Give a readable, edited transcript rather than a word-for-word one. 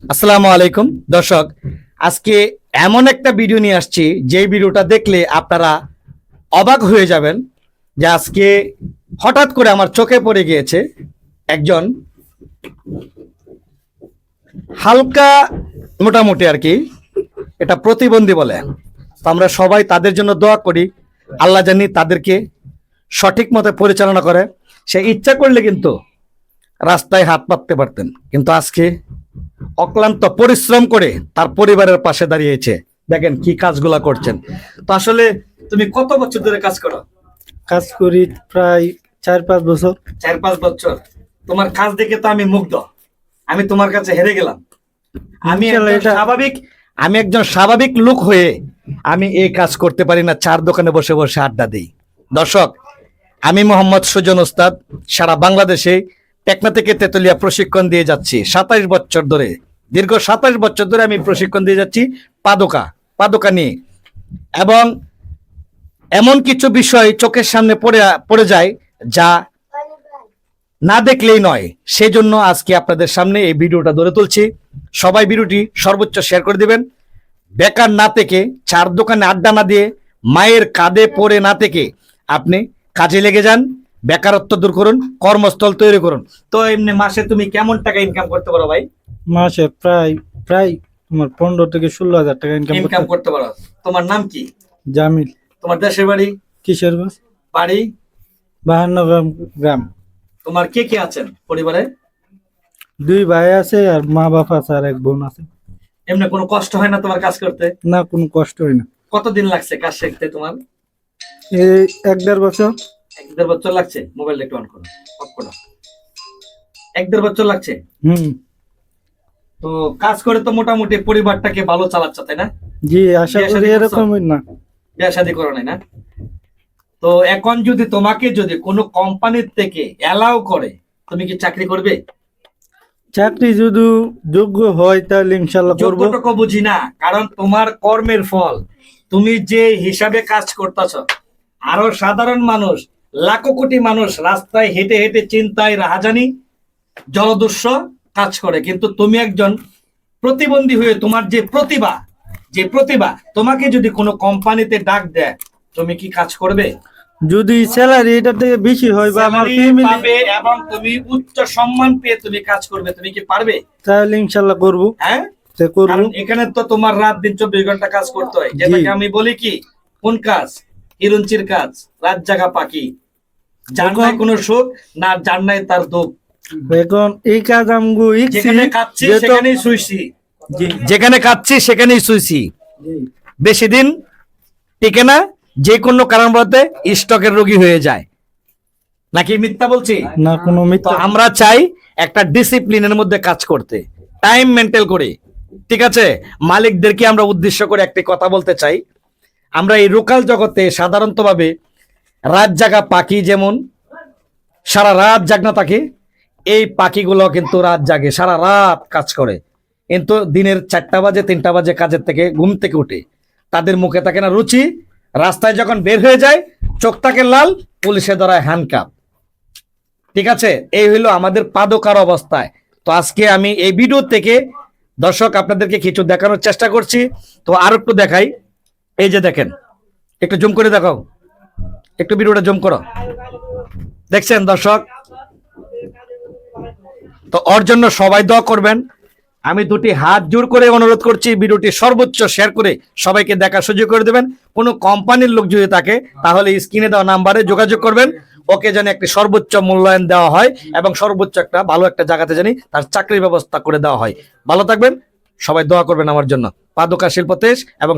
আসসালামু আলাইকুম দর্শক, আজকে এমন একটা ভিডিও নিয়ে আসছি যে ভিডিওটা দেখলে আপনারা অবাক হয়ে যাবেন যে আজকে হঠাৎ করে আমার চোখে পড়ে গিয়েছে একজন হালকা মোটামুটি আর কি এটা প্রতিবন্ধী বলে। তো আমরা সবাই তাদের জন্য দোয়া করি, আল্লাহ জানি তাদেরকে সঠিক মতো পরিচালনা করে। সে ইচ্ছা করলে কিন্তু রাস্তায় হাত পাততে পারতেন, কিন্তু আজকে অক্লান্ত পরিশ্রম করে তার পরিবারের পাশে দাঁড়িয়েছে। দেখেন কি কাজগুলা করছেন। তো আসলে তুমি কত বছর ধরে কাজ করো? কাজ করি প্রায় 4-5 বছর। 4-5 বছর। তোমার কাজ দেখে তো আমি মুগ্ধ, আমি তোমার কাছে হেরে গেলাম। ইনশাআল্লাহ আমি একজন স্বাভাবিক লোক হয়ে আমি এই কাজ করতে পারি না, চার দোকানে বসে বসে আড্ডা দিই। দর্শক, আমি মোহাম্মদ সুজন ওস্তাদ সারা বাংলাদেশে টেকনা থেকে তেতুলিয়া প্রশিক্ষণ দিয়ে যাচ্ছি 27 বছর ধরে। দীর্ঘ 27 বছর ধরে আমি প্রশিক্ষণ দিয়ে যাচ্ছি পাদুকা নিয়ে। এবং এমন কিছু বিষয় চোখের সামনে পড়ে যায় যা না দেখলেই নয়, সেজন্য আজকে আপনাদের সামনে এই ভিডিওটা ধরে তুলছি। সবাই ভিডিওটি সর্বোচ্চ শেয়ার করে দিবেন। বেকার না থেকে, চার দোকানে আড্ডা না দিয়ে, মায়ের কাঁধে পড়ে না থেকে আপনি কাজে লেগে যান, বেকারত্ব দূর করুন, কর্মস্থল তৈরি করুন। তো এমনি মাসে তুমি কেমন টাকা ইনকাম করতে পারো ভাই? মাসে প্রায় প্রায় তোমার 15 থেকে 16 হাজার টাকা ইনকাম করতে পারো। তোমার নাম কি? জামিল। তোমার দেশের বাড়ি? কিশোরগঞ্জ। বাড়ি 52 গ্রাম। তোমার কে কে আছেন পরিবারে? 2 ভাই আছে আর মা বাবা আছে আর এক বোন আছে। এমনি কোনো কষ্ট হয় না তোমার কাজ করতে? না, কোনো কষ্ট হয় না। কতদিন লাগছে কাজ শিখতে তোমার? এই 1-1.5 বছর। 1-1.5 বছর লাগছে। মোবাইলটা একটু অন করো, অফ করো। 1-1.5 বছর লাগছে। তো কাজ করে তো মোটামুটি পরিবারটাকে ভালো চালাচ্ছ, তাই না? জি, আশা করি এরকমই। না, বিয়ে শাদী করো নাই না? তো এখন যদি তোমাকে কোনো কোম্পানির থেকে অ্যালাউ করে, তুমি কি চাকরি করবে? চাকরি যদি যোগ্য হয় তাহলে ইনশাল্লাহ করব। যোগ্যটুকু বুঝি না, কারণ তোমার কর্মের ফল, তুমি যে হিসাবে কাজ করতেছ, আরো সাধারণ মানুষ, লাখো কোটি মানুষ রাস্তায় হেঁটে হেঁটে চিন্তায় রাহাজানি জলদস্য কাজ করে, কিন্তু তুমি একজন প্রতিবন্ধী হয়ে তোমার যে প্রতিভা তোমাকে যদি কোনো কোম্পানিতে ডাক দেয়, তুমি কি কাজ করবে? যদি স্যালারি এটা থেকে বেশি হয় বা আমার Salary ফ্যামিলি পাবে এবং তুমি উচ্চ সম্মান পেয়ে তুমি কাজ করবে, তুমি কি পারবে? তাহলে ইনশাল্লাহ করব। হ্যাঁ, করব। কারণ এখানে তো তোমার রাত দিন 24 ঘন্টা কাজ করতে হয়, যেটাকে আমি বলি কি, কোন কাজ? হিরুঞ্চির কাজ, রাত জাগা পাখি, যার নাই কোনো সুখ, না যার নাই তার দুঃখ। এখন এই কাজ আমগো যেখানে খাচ্ছি সেখানেই শুইছি, যেখানে খাচ্ছি সেখানেই শুইছি, বেশি দিন টিকে না, যে কোনো কারণ বলতে স্টকের রোগী হয়ে যায়। নাকি মিথ্যা বলছি? না, কোনো মিথ্যা। আমরা চাই একটা ডিসিপ্লিনের মধ্যে কাজ করতে, টাইম মেনটেন করে। ঠিক আছে, মালিকদেরকে আমরা উদ্দেশ্য করে একটি কথা বলতে চাই। আমরা এই লোকাল জগতে সাধারণতভাবে রাত জাগা পাখি যেমন সারা রাত জাগনা থাকে, এই পাখিগুলো কিন্তু রাত জাগে, সারা রাত কাজ করে, কিন্তু দিনের 4টা বাজে 3টা বাজে কাজের থেকে ঘুম থেকে উঠে, তাদের মুখে থাকে না রুচি, রাস্তায় যখন বের হয়ে যায় চোখ থাকে লাল, পুলিশে ধরায় হ্যান্ডকাপ। ঠিক আছে, এই হইলো আমাদের পাদকার অবস্থায়। তো আজকে আমি এই ভিডিও থেকে দর্শক আপনাদেরকে কিছু দেখানোর চেষ্টা করছি। তো আর একটু দেখাই, এই যে দেখেন, একটু জুম করে দেখাও, একটু ভিডিওটা জুম করো। দেখছেন দর্শক? তো ওর জন্য সবাই দোয়া করবেন। আমি দুটি হাত জোর করে অনুরোধ করছি, ভিডিওটি সর্বোচ্চ শেয়ার করে সবাইকে দেখার সুযোগ করে দেবেন। কোনো কোম্পানির লোক যদি থাকে তাহলে স্ক্রিনে দেওয়া নাম্বারে যোগাযোগ করবেন, ওকে যেন একটি সর্বোচ্চ মূল্যায়ন দেওয়া হয় এবং সর্বোচ্চ একটা ভালো একটা জায়গাতে জানি তার চাকরির ব্যবস্থা করে দেওয়া হয়। ভালো থাকবেন সবাই, দোয়া করবেন আমার জন্য। পাদুকা শিল্পতেশ এবং